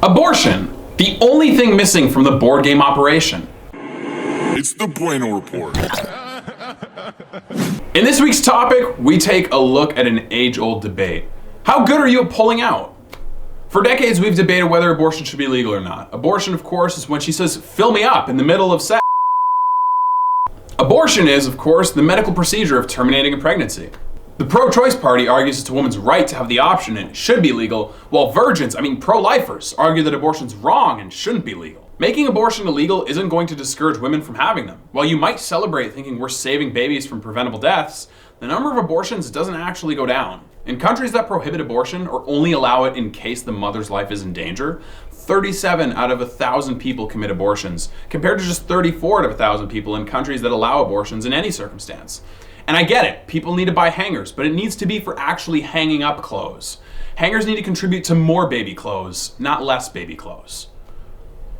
Abortion, the only thing missing from the board game operation. It's the Bueno Report. In this week's topic, we take a look at an age-old debate. How good are you at pulling out? For decades, we've debated whether abortion should be legal or not. Abortion, of course, is when she says, "Fill me up," in the middle of sex. Abortion is, of course, the medical procedure of terminating a pregnancy. The pro-choice party argues it's a woman's right to have the option and it should be legal, while pro-lifers, argue that abortion's wrong and shouldn't be legal. Making abortion illegal isn't going to discourage women from having them. While you might celebrate thinking we're saving babies from preventable deaths, the number of abortions doesn't actually go down. In countries that prohibit abortion or only allow it in case the mother's life is in danger, 37 out of 1,000 people commit abortions, compared to just 34 out of 1,000 people in countries that allow abortions in any circumstance. And I get it, people need to buy hangers, but it needs to be for actually hanging up clothes. Hangers need to contribute to more baby clothes, not less baby clothes.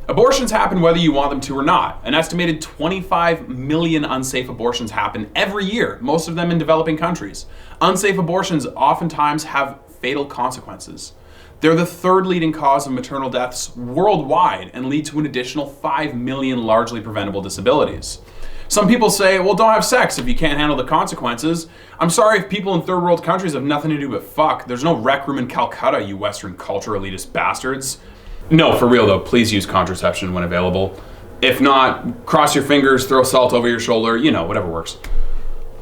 Abortions happen whether you want them to or not. An estimated 25 million unsafe abortions happen every year, most of them in developing countries. Unsafe abortions oftentimes have fatal consequences. They're the third leading cause of maternal deaths worldwide and lead to an additional 5 million largely preventable disabilities. Some people say, well, don't have sex if you can't handle the consequences. I'm sorry if people in third world countries have nothing to do but fuck. There's no rec room in Calcutta, you Western culture elitist bastards. No, for real though, please use contraception when available. If not, cross your fingers, throw salt over your shoulder, whatever works.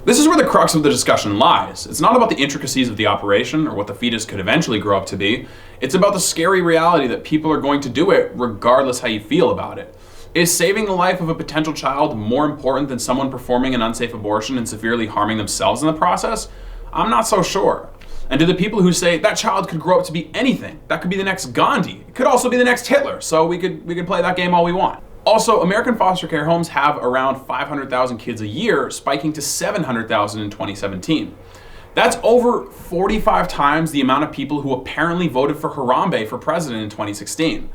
This is where the crux of the discussion lies. It's not about the intricacies of the operation or what the fetus could eventually grow up to be. It's about the scary reality that people are going to do it regardless how you feel about it. Is saving the life of a potential child more important than someone performing an unsafe abortion and severely harming themselves in the process? I'm not so sure. And to the people who say that child could grow up to be anything, that could be the next Gandhi, it could also be the next Hitler, so we could play that game all we want. Also, American foster care homes have around 500,000 kids a year, spiking to 700,000 in 2017. That's over 45 times the amount of people who apparently voted for Harambe for president in 2016.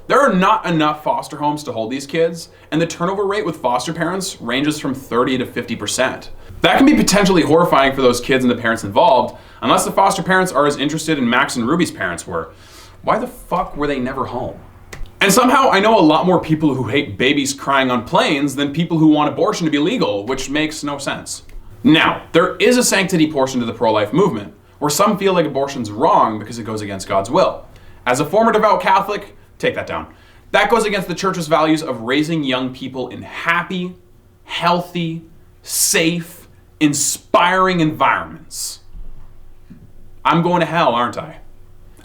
There are not enough foster homes to hold these kids, and the turnover rate with foster parents ranges from 30 to 50%. That can be potentially horrifying for those kids and the parents involved, unless the foster parents are as interested in Max and Ruby's parents were. Why the fuck were they never home? And somehow I know a lot more people who hate babies crying on planes than people who want abortion to be legal, which makes no sense. Now, there is a sanctity portion to the pro-life movement, where some feel like abortion's wrong because it goes against God's will. As a former devout Catholic, take that down. That goes against the church's values of raising young people in happy, healthy, safe, inspiring environments. I'm going to hell, aren't I?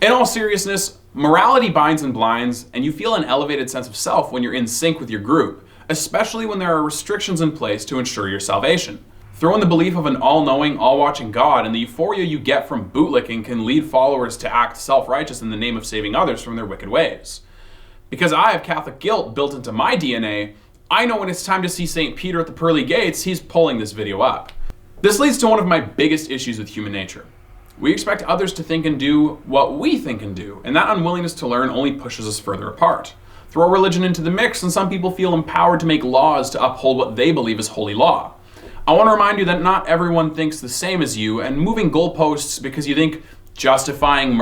In all seriousness, morality binds and blinds, and you feel an elevated sense of self when you're in sync with your group, especially when there are restrictions in place to ensure your salvation. Throw in the belief of an all-knowing, all-watching God, and the euphoria you get from bootlicking can lead followers to act self-righteous in the name of saving others from their wicked ways. Because I have Catholic guilt built into my DNA, I know when it's time to see St. Peter at the pearly gates, he's pulling this video up. This leads to one of my biggest issues with human nature. We expect others to think and do what we think and do, and that unwillingness to learn only pushes us further apart. Throw religion into the mix, and some people feel empowered to make laws to uphold what they believe is holy law. I want to remind you that not everyone thinks the same as you, and moving goalposts because you think justifying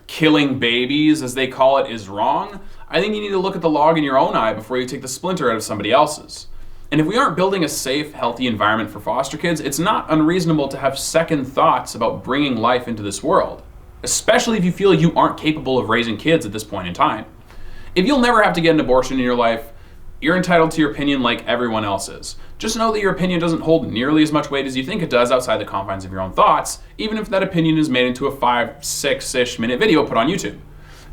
killing babies, as they call it, is wrong. I think you need to look at the log in your own eye before you take the splinter out of somebody else's. And if we aren't building a safe, healthy environment for foster kids, it's not unreasonable to have second thoughts about bringing life into this world, especially if you feel you aren't capable of raising kids at this point in time. If you'll never have to get an abortion in your life, you're entitled to your opinion like everyone else is. Just know that your opinion doesn't hold nearly as much weight as you think it does outside the confines of your own thoughts, even if that opinion is made into a 5-6-ish minute video put on YouTube.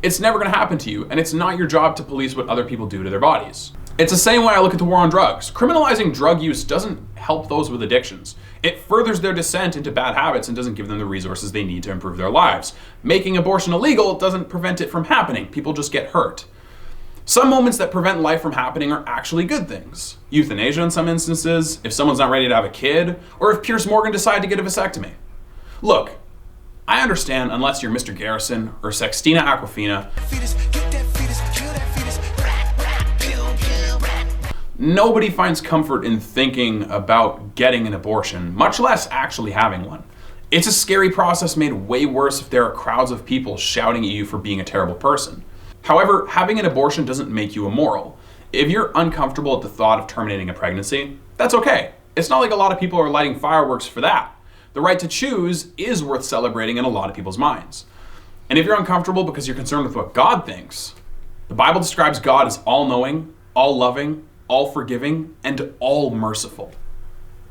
It's never gonna happen to you, and it's not your job to police what other people do to their bodies. It's the same way I look at the war on drugs. Criminalizing drug use doesn't help those with addictions. It furthers their descent into bad habits and doesn't give them the resources they need to improve their lives. Making abortion illegal doesn't prevent it from happening. People just get hurt. Some moments that prevent life from happening are actually good things. Euthanasia in some instances, if someone's not ready to have a kid, or if Piers Morgan decided to get a vasectomy. Look, I understand unless you're Mr. Garrison or Sextina Aquafina, nobody finds comfort in thinking about getting an abortion, much less actually having one. It's a scary process made way worse if there are crowds of people shouting at you for being a terrible person. However, having an abortion doesn't make you immoral. If you're uncomfortable at the thought of terminating a pregnancy, that's okay. It's not like a lot of people are lighting fireworks for that. The right to choose is worth celebrating in a lot of people's minds. And if you're uncomfortable because you're concerned with what God thinks, the Bible describes God as all-knowing, all-loving, all-forgiving, and all-merciful.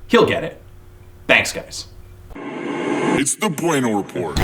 He'll get it. Thanks, guys. It's the Bueno Report.